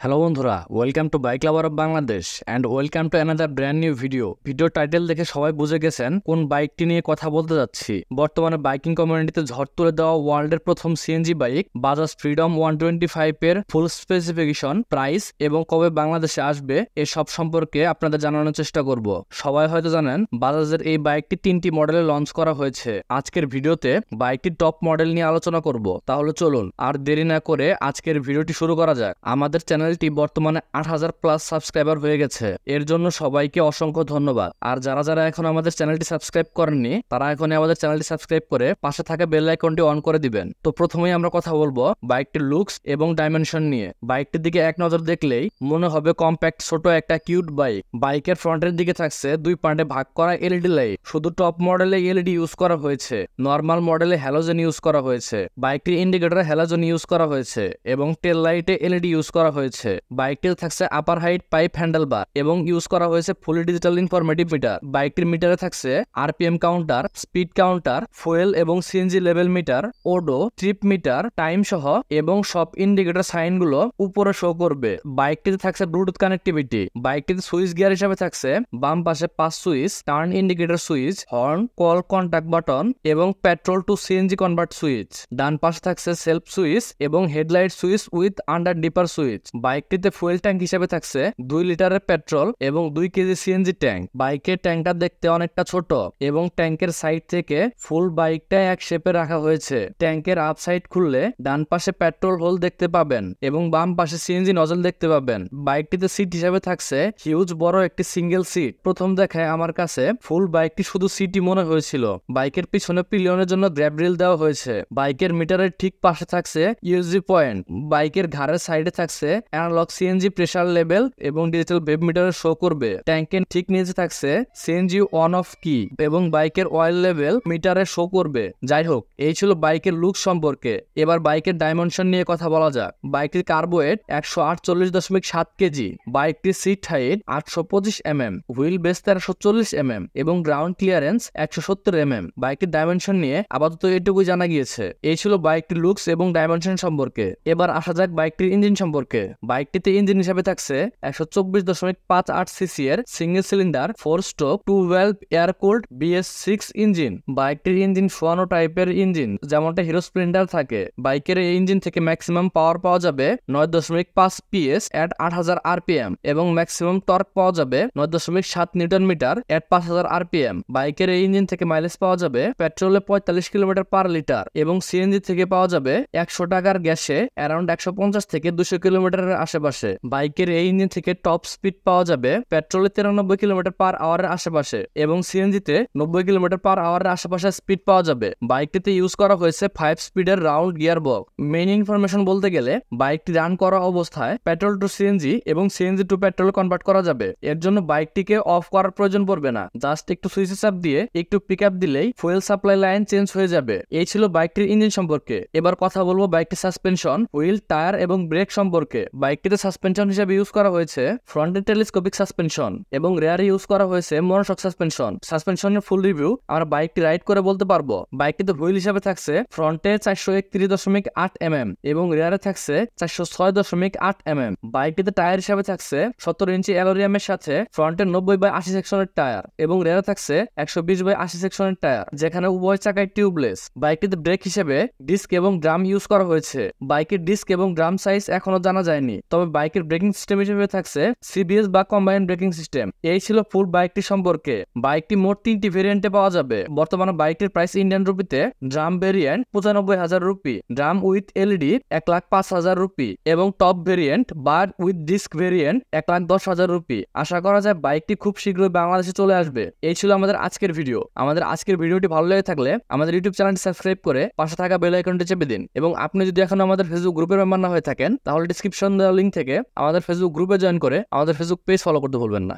Hello বন্ধুরা, welcome to bike lover of Bangladesh and welcome to another brand new video. Video title দেখে সবাই বুঝে গেছেন কোন বাইকটি নিয়ে কথা বলতে যাচ্ছি। বর্তমানে বাইকিং কমিউনিটিতে ঝড় তুলে দেওয়া ওয়ার্ল্ডের প্রথম সিএনজি বাইক বাজাজ ফ্রিডম 125 এর ফুল স্পেসিফিকেশন, প্রাইস এবং কবে বাংলাদেশে আসবে এসব সম্পর্কে আপনাদের জানানোর চেষ্টা করব। সবাই হয়তো জানেন বাজাজের এই বাইকটি 3টি মডেলে লঞ্চ করা হয়েছে। আজকের ভিডিওতে বাইকটির টপ মডেল নিয়ে আলোচনা করব। তাহলে চলুন আর দেরি না করে আজকের ভিডিওটি শুরু করা যাক। আমাদের চ্যানেলটি বর্তমানে 8000+ সাবস্ক্রাইবার হয়ে গেছে, এর জন্য সবাইকে অসংখ্য ধন্যবাদ। আর যারা যারা এখন আমাদের চ্যানেলটি সাবস্ক্রাইব করেননি তারা এখন আমাদের চ্যানেলটি সাবস্ক্রাইব করে পাশে থাকা বেল আইকনটি অন করে দিবেন। তো প্রথমেই আমরা কথা বলবো বাইকটির লুকস এবং ডাইমেনশন নিয়ে। বাইকটির দিকে এক নজর দেখলেই মনে হবে কম্প্যাক্ট ছোট একটা কিউট বাইক। বাইকের ফ্রন্টের দিকে থাকছে দুই পার্টে ভাগ করা এলইডি লাইট। শুধু টপ মডেলে এলইডি ইউজ করা হয়েছে, নর্মাল মডেলে হ্যালোজেন ইউজ করা হয়েছে। বাইকটির ইন্ডিকেটরে হ্যালোজেন ইউজ করা হয়েছে এবং টেল লাইটে এলইডি ইউজ করা হয়েছে। বাইকটিতে থাকছে আপার হাইট পাইপ হ্যান্ডেল বার এবং ইউজ করা হয়েছে ফুলি ডিজিটাল ইনফরমেটিভ মিটার। বাইকটির মিটারে থাকছে RPM counter, speed counter, fuel এবং CNG level meter, odo, trip meter, time সহ এবং সব ইন্ডিকেটর সাইনগুলো উপরে শো করবে। বাইকটিতে থাকছে ব্লুটুথ কানেক্টিভিটি। বাইকটিতে সুইচ গিয়ার হিসেবে থাকছে বাম পাশে 5 switch, turn indicator switch, horn, call contact button এবং petrol to CNG convert switch. ডান পাশে থাকছে সেলফ সুইচ এবং headlight switch with under dipper switch. বাইকটিতে ফুয়েল ট্যাঙ্ক হিসেবে থাকছে 2 লিটারের পেট্রোল এবং 2 কেজি সিএনজি ট্যাঙ্ক। বাইকের ট্যাঙ্কটা দেখতে অনেকটা ছোট এবং ট্যাঙ্কের সাইড থেকে ফুল বাইকটা এক শেপে রাখা হয়েছে। ট্যাঙ্কের আপ সাইড খুললে ডান পাশে পেট্রোল হোল দেখতে পাবেন এবং বাম পাশে সিএনজি নজল দেখতে পাবেন। বাইকটিতে সিট হিসেবে থাকছে হিউজ বড় একটি সিঙ্গেল সিট। প্রথম দেখায় আমার কাছে ফুল বাইকটি শুধু সিটই মনে হয়েছিল। বাইকের পিছনে পিলিয়নের জন্য গ্র্যাব রিল দেওয়া হয়েছে। বাইকের মিটারের ঠিক পাশে থাকছে ইউএসজি পয়েন্ট। বাইকের ঘাড়ের সাইডে থাকছে অ্যানালগ সিএনজি প্রেসার লেভেল এবং ডিজিটাল বেব মিটার শো করবে। ট্যাঙ্কের ঠিক নিচে থাকছে সিএনজি অন অফ কি এবং বাইকের অয়েল লেভেল মিটারে শো করবে। যাই হোক, এই ছিল বাইকের লুক সম্পর্কে। এবার বাইকের ডাইমেনশন নিয়ে কথা বলা যাক। বাইকটির কার্বোয়েট 148.7 কেজি। বাইকটির সিট হাইট 825 হুইল বেস 1340 এবং গ্রাউন্ড ক্লিয়ারেন্স 170 বাইকটির ডাইমেনশন নিয়ে আপাতত এটুকুই জানা গিয়েছে। এই ছিল বাইকটির লুকস এবং ডাইমেনশন সম্পর্কে। এবার আসা যাক বাইকটির ইঞ্জিন সম্পর্কে। বাইকটিতে ইঞ্জিন হিসেবে থাকছে 124.58 সিসি এর single cylinder 4 stroke 2 air cooled BS6 engine. বাইকটির ইঞ্জিন সোয়ানো টাইপের ইঞ্জিন, যেমনটা হিরো স্প্লেন্ডার থাকে। বাইকের এই ইঞ্জিন থেকে ম্যাক্সিমাম পাওয়ার পাওয়া যাবে 9.5 PS এট 8000 RPM এবং ম্যাক্সিমাম টর্ক পাওয়া যাবে 9.7 নিউটন মিটার এট 5000 RPM। বাইকের এই ইঞ্জিন থেকে মাইলেজ পাওয়া যাবে পেট্রোলে 45 কিলোমিটার পার লিটার এবং সিএনজি থেকে পাওয়া যাবে 100 টাকার গ্যাসে অ্যারাউন্ড 150 থেকে 200 কিলোমিটারের আশেপাশে। বাইকের এই ইঞ্জিন থেকে টপ স্পিড পাওয়া যাবে পেট্রোলে 93 কিলোমিটার পার আওয়ারের আশেপাশে এবং সিএনজিতে 90 কিলোমিটার পার আওয়ারের আশেপাশে স্পিড পাওয়া যাবে। বাইকটিতে ইউজ করা হয়েছে 5 স্পিডের round gear box. Main information বলতে গেলে বাইকটি রান করা অবস্থায় পেট্রোল টু সিএনজি এবং সিএনজি টু পেট্রোল কনভার্ট করা যাবে। এর জন্য বাইকটিকে অফ করার প্রয়োজন পড়বে না, জাস্ট একটু সুইচে চাপ দিয়ে একটু পিক আপ দিলেই ফুয়েল সাপ্লাই লাইন চেঞ্জ হয়ে যাবে। এই ছিল বাইকটির ইঞ্জিন সম্পর্কে। এবার কথা বলবো বাইকটির সাসপেনশন, হুইল, টায়ার এবং ব্রেক সম্পর্কে। বাইকটিতে সাসপেনশন হিসেবে ইউজ করা হয়েছে ফ্রন্টে টেলিস্কোপিক সাসপেনশন এবং রেয়ারে ইউজ করা হয়েছে মনোশক সাসপেনশন। সাসপেনশনের ফুল রিভিউ আমরা বাইকটি রাইড করে বলতে পারবো। বাইকটিতে হুইল হিসেবে থাকছে ফ্রন্টে 431.8 এবং রেয়ারে থাকছে 406.8 বাইকটিতে টায়ার হিসেবে থাকছে 17 ইঞ্চি অ্যালোরিয়ামের সাথে ফ্রন্টের 90/80 সেকশনের টায়ার এবং রেয়ারে থাকছে 120/80 সেকশনের টায়ার, যেখানে উভয় চাকায় টিউবলেস। বাইকটিতে ব্রেক হিসেবে ডিস্ক এবং ড্রাম ইউজ করা হয়েছে। বাইকের ডিস্ক এবং ড্রাম সাইজ এখনো জানা যায়নি, তবে বাইকের ব্রেকিং সিস্টেম হিসেবে থাকছে সিবিএস বা কম্বাইন্ড ব্রেকিং সিস্টেম। এই ছিল ফুল বাইকটি সম্পর্কে। বাইকটি মোট 3টি ভেরিয়েন্টে পাওয়া যাবে। বর্তমানে বাইকটির প্রাইস ইন্ডিয়ান রুপিতে drum variant 95,000 rupee, drum with LED 1,05,000 rupee এবং টপ ভেরিয়েন্ট বার উইথ ডিস্ক ভেরিয়েন্ট 1,10,000 রুপি। আশা করা যায় বাইকটি খুব শীঘ্রই বাংলাদেশে চলে আসবে। এই ছিল আমাদের আজকের ভিডিও। আমাদের আজকের ভিডিওটি ভালো লেগে থাকলে আমাদের ইউটিউব চ্যানেলটি সাবস্ক্রাইব করে পাশে থাকা বেল আইকনটি চেপে দিন এবং আপনি যদি এখন আমাদের ফেসবুক গ্রুপের মেম্বার না হয়ে থাকেন তাহলে ডিসক্রিপশন দেওয়া লিঙ্ক থেকে আমাদের ফেসবুক গ্রুপে জয়েন করে আমাদের ফেসবুক পেজ ফলো করতে ভুলবেন না।